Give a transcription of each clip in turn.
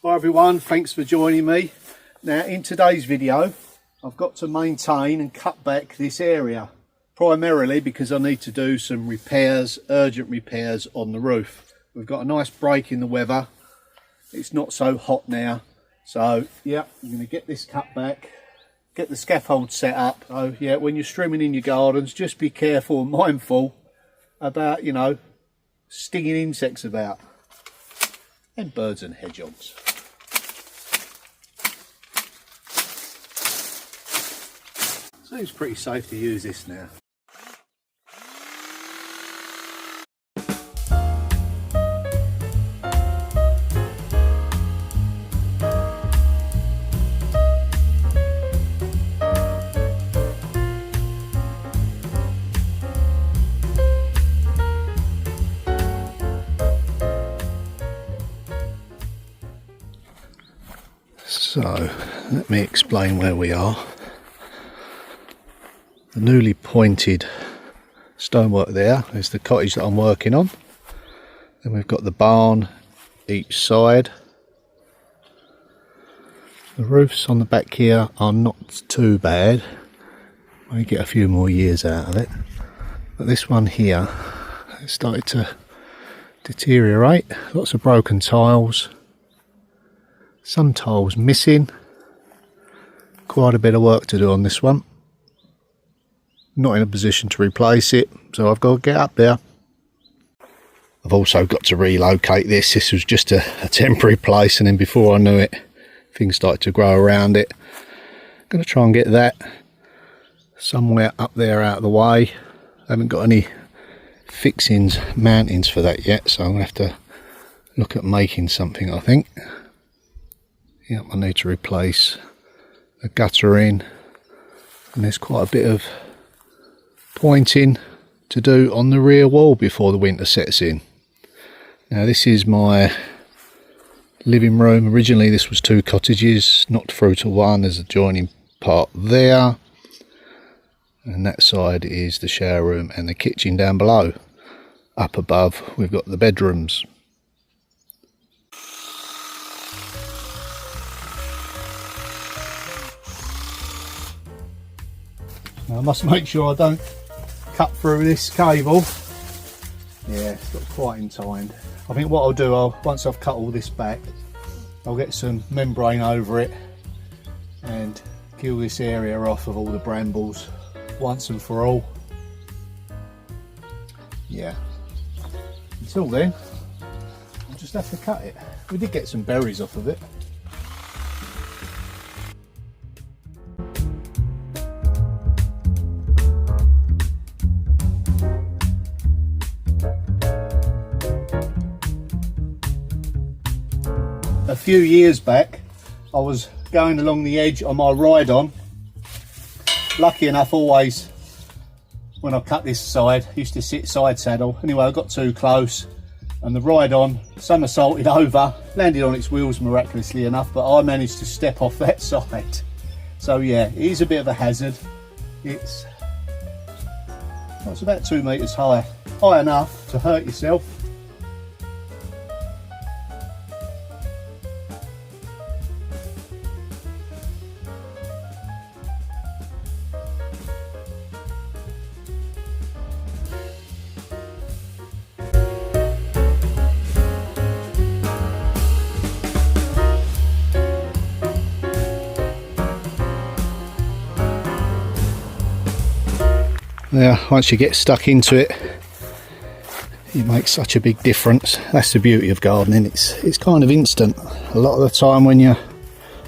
Hi everyone, thanks for joining me. Now in today's video I've got to maintain and cut back this area, primarily because I need to do some repairs, urgent repairs on the roof. We've got a nice break in the weather, it's not so hot now, so yeah, I'm going to get this cut back, get the scaffold set up. So yeah, when you're trimming in your gardens, just be careful and mindful about, you know, stinging insects about, and birds and hedgehogs. Seems pretty safe to use this now. So, let me explain where we are. The newly pointed stonework there is the cottage that I'm working on. Then we've got the barn each side. The roofs on the back here are not too bad. I get a few more years out of it. But this one here, it started to deteriorate. Lots of broken tiles. Some tiles missing. Quite a bit of work to do on this one. Not in a position to replace it, so I've got to get up there. I've also got to relocate this. This was just a temporary place, and then before I knew it, things started to grow around it. I'm going to try and get that somewhere up there out of the way. I haven't got any fixings, mountings for that yet, so I'm going to have to look at making something, I think. Yep, I need to replace the guttering, and there's quite a bit of pointing to do on the rear wall before the winter sets in. Now this is my living room. Originally this was two cottages, knocked through to one. There's a joining part there, and that side is the shower room and the kitchen down below. Up above we've got the bedrooms. Now I must make sure I don't cut through this cable. Yeah, it's got quite entwined. I think what I'll do, once I've cut all this back, I'll get some membrane over it and kill this area off of all the brambles once and for all. Yeah. Until then, I'll just have to cut it. We did get some berries off of it. A few years back, I was going along the edge on my ride-on. Lucky enough, always when I cut this side, I used to sit side saddle. Anyway, I got too close and the ride-on somersaulted over, landed on its wheels miraculously enough, but I managed to step off that side. So yeah, it is a bit of a hazard. It's about 2 meters high enough to hurt yourself. Now, once you get stuck into it, it makes such a big difference. That's the beauty of gardening. It's kind of instant. A lot of the time when you're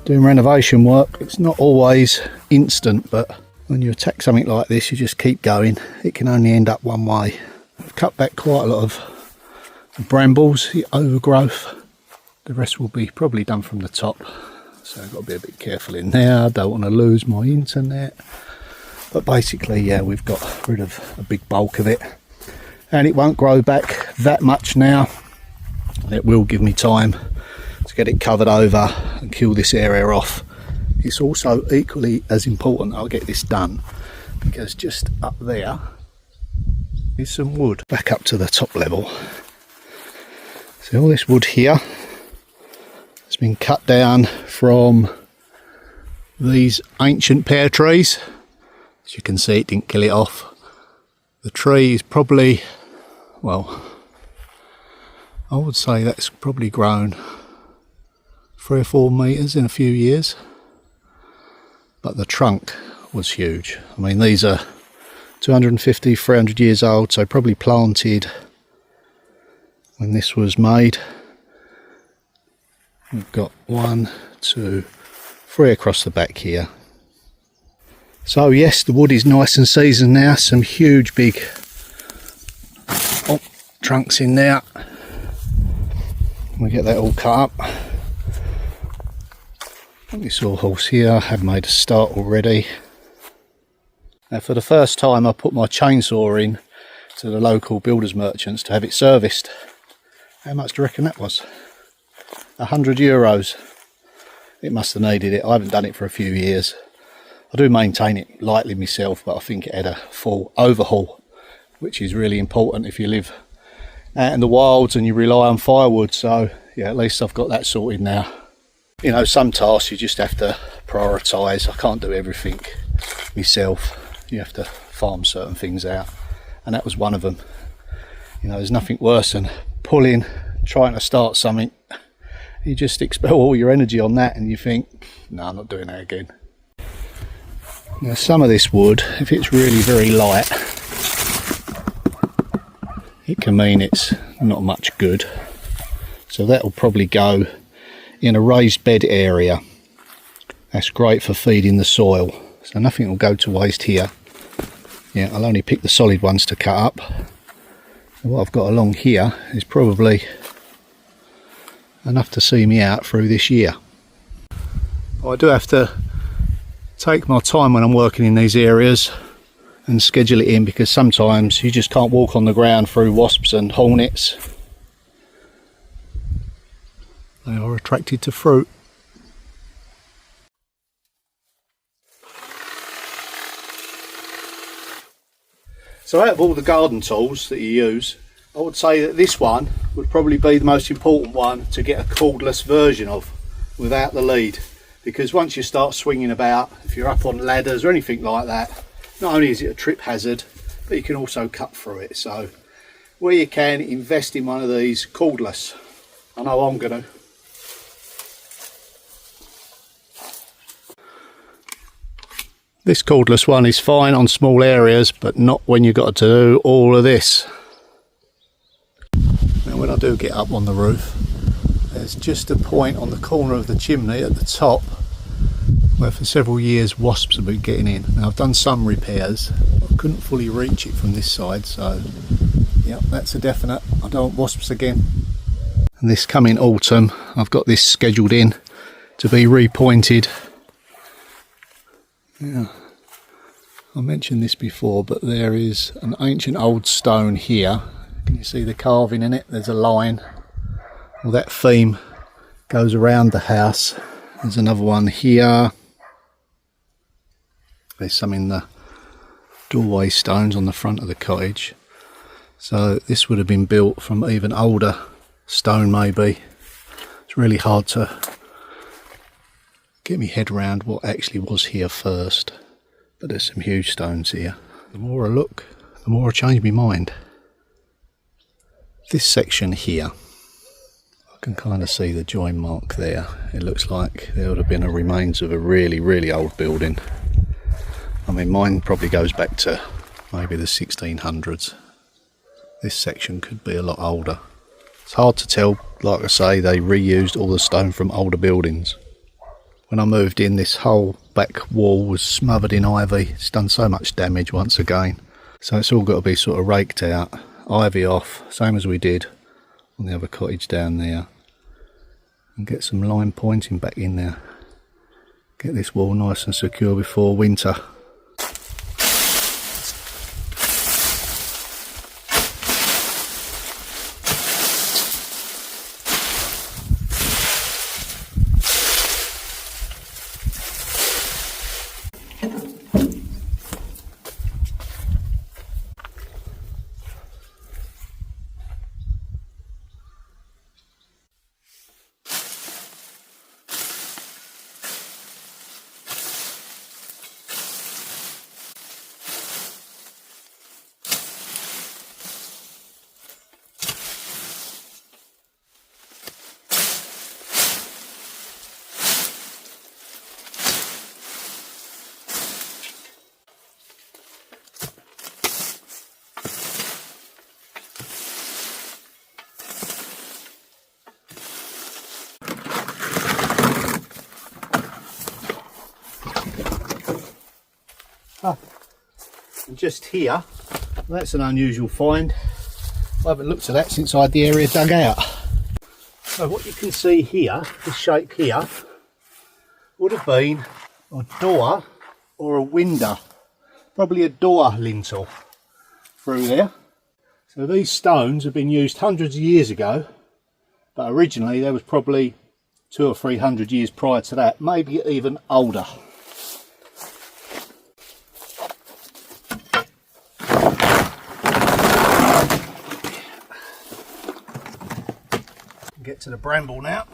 doing renovation work, it's not always instant, but when you attack something like this, you just keep going. It can only end up one way. I've cut back quite a lot of brambles, the overgrowth. The rest will be probably done from the top. So I've got to be a bit careful in there. I don't want to lose my internet. But basically, yeah, we've got rid of a big bulk of it, and it won't grow back that much now. It will give me time to get it covered over and kill this area off. It's also equally as important I'll get this done, because just up there is some wood back up to the top level. So all this wood here has been cut down from these ancient pear trees. As you can see, it didn't kill it off. The tree is probably, well, I would say that's probably grown 3 or 4 metres in a few years. But the trunk was huge. I mean, these are 250, 300 years old, so probably planted when this was made. We've got 1, 2, 3 across the back here. So yes, the wood is nice and seasoned now. Some huge big trunks in there. We get that all cut up. This sawhorse here, I have made a start already. Now for the first time I put my chainsaw in to the local builders merchants to have it serviced. How much do you reckon that was? €100. It must have needed it. I haven't done it for a few years. I do maintain it lightly myself, but I think it had a full overhaul, which is really important if you live out in the wilds and you rely on firewood. So yeah, at least I've got that sorted now. You know, some tasks you just have to prioritise. I can't do everything myself. You have to farm certain things out, and that was one of them. You know, there's nothing worse than trying to start something. You just expel all your energy on that and you think, no, I'm not doing that again. Now some of this wood, if it's really very light, it can mean it's not much good. So that will probably go in a raised bed area. That's great for feeding the soil. So nothing will go to waste here. Yeah, I'll only pick the solid ones to cut up. And what I've got along here is probably enough to see me out through this year. I do have to take my time when I'm working in these areas and schedule it in, because sometimes you just can't walk on the ground through wasps and hornets. They are attracted to fruit. So out of all the garden tools that you use, I would say that this one would probably be the most important one to get a cordless version of, without the lead. Because once you start swinging about, if you're up on ladders or anything like that, not only is it a trip hazard, but you can also cut through it. So where you can, invest in one of these cordless. I know I'm going to. This cordless one is fine on small areas, but not when you've got to do all of this. Now when I do get up on the roof, there's just a point on the corner of the chimney at the top where for several years wasps have been getting in. Now I've done some repairs, I couldn't fully reach it from this side, so yeah, that's a definite. I don't want wasps again. And this coming autumn I've got this scheduled in to be repointed. Yeah, I mentioned this before, but there is an ancient old stone here. Can you see the carving in it? There's a line. Well, that theme goes around the house. There's another one here. There's some in the doorway stones on the front of the cottage. So this would have been built from even older stone maybe. It's really hard to get my head around what actually was here first, but there's some huge stones here. The more I look, the more I change my mind. This section here, I can kind of see the join mark there. It looks like there would have been a remains of a really old building. I mean, mine probably goes back to maybe the 1600s. This section could be a lot older. It's hard to tell. Like I say, they reused all the stone from older buildings. When I moved in, this whole back wall was smothered in ivy. It's done so much damage once again. So it's all got to be sort of raked out, ivy off, same as we did on the other cottage down there. And get some line pointing back in there. Get this wall nice and secure before winter. And just here, that's an unusual find. I haven't looked at that since I had the area dug out. So what you can see here, this shape here, would have been a door or a window, probably a door lintel through there. So these stones have been used hundreds of years ago, but originally there was probably 200 or 300 years prior to that, maybe even older. Get to the bramble now.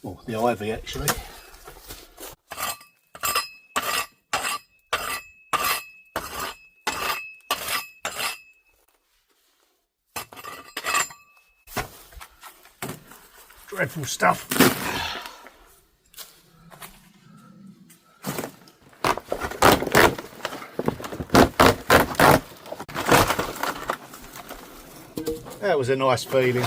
Oh, the ivy actually. Dreadful stuff. That was a nice feeling.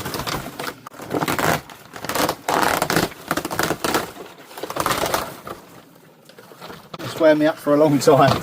It's wound me up for a long time.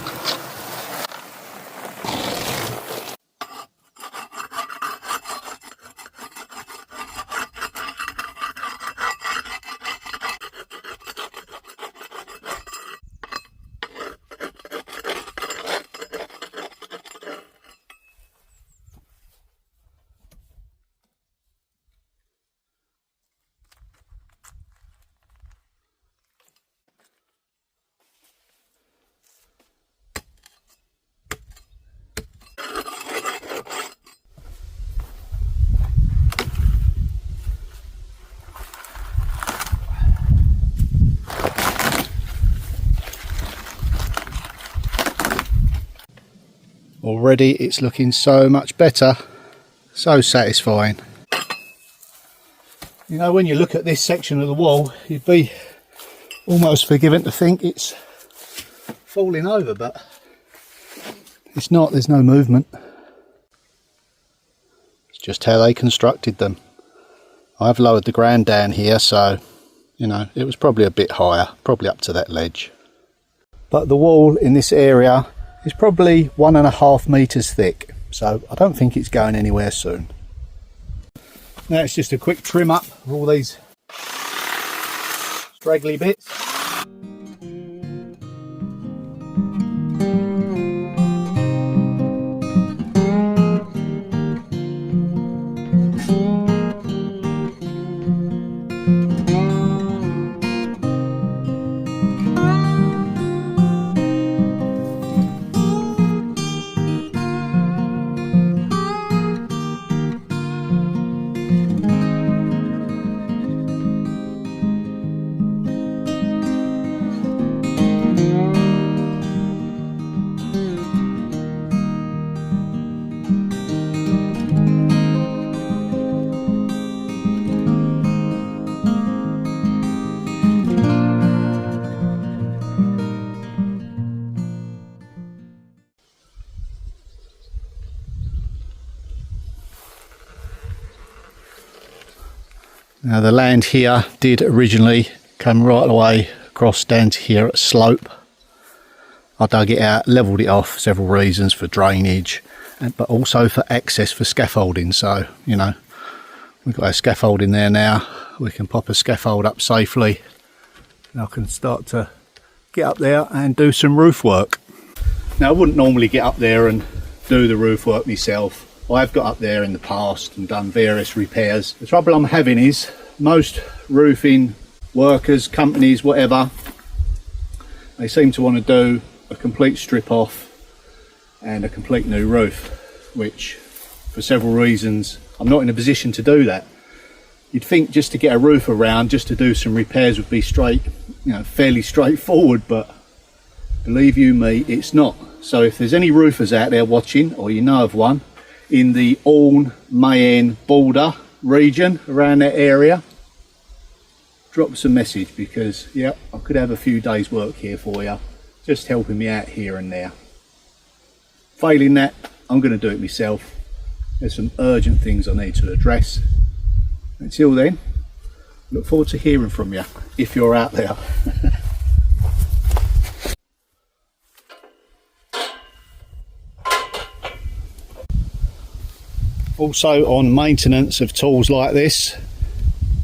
Already it's looking so much better, so satisfying. You know, when you look at this section of the wall, you'd be almost forgiven to think it's falling over, but it's not. There's no movement. It's just how they constructed them. I've lowered the ground down here, so you know, it was probably a bit higher, probably up to that ledge. But the wall in this area is probably 1.5 meters thick, so I don't think it's going anywhere soon. Now it's just a quick trim up of all these straggly bits. Now the land here did originally come right away across down to here at slope. I dug it out, levelled it off for several reasons, for drainage, but also for access for scaffolding. So, you know, we've got our scaffolding there now. We can pop a scaffold up safely. And I can start to get up there and do some roof work. Now I wouldn't normally get up there and do the roof work myself. I've got up there in the past and done various repairs. The trouble I'm having is most roofing workers, companies, whatever, they seem to want to do a complete strip off and a complete new roof, which for several reasons I'm not in a position to do that. You'd think just to get a roof around, just to do some repairs would be straight, you know, fairly straightforward, but believe you me, it's not. So if there's any roofers out there watching, or you know of one, in the Orne, Mayenne border region, around that area, drop us a message, because yeah, I could have a few days work here for you, just helping me out here and there. Failing that, I'm going to do it myself. There's some urgent things I need to address. Until then, look forward to hearing from you if you're out there. Also on maintenance of tools like this,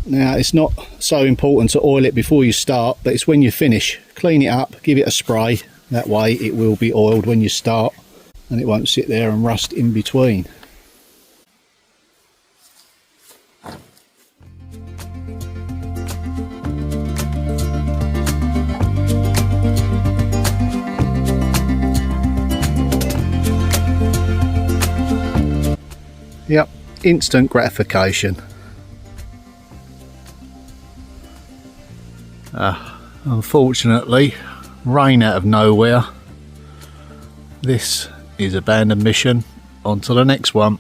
now it's not so important to oil it before you start, but it's when you finish. Clean it up, give it a spray, that way it will be oiled when you start and it won't sit there and rust in between. Yep, instant gratification. Unfortunately, rain out of nowhere. This is abandoned mission. On to the next one.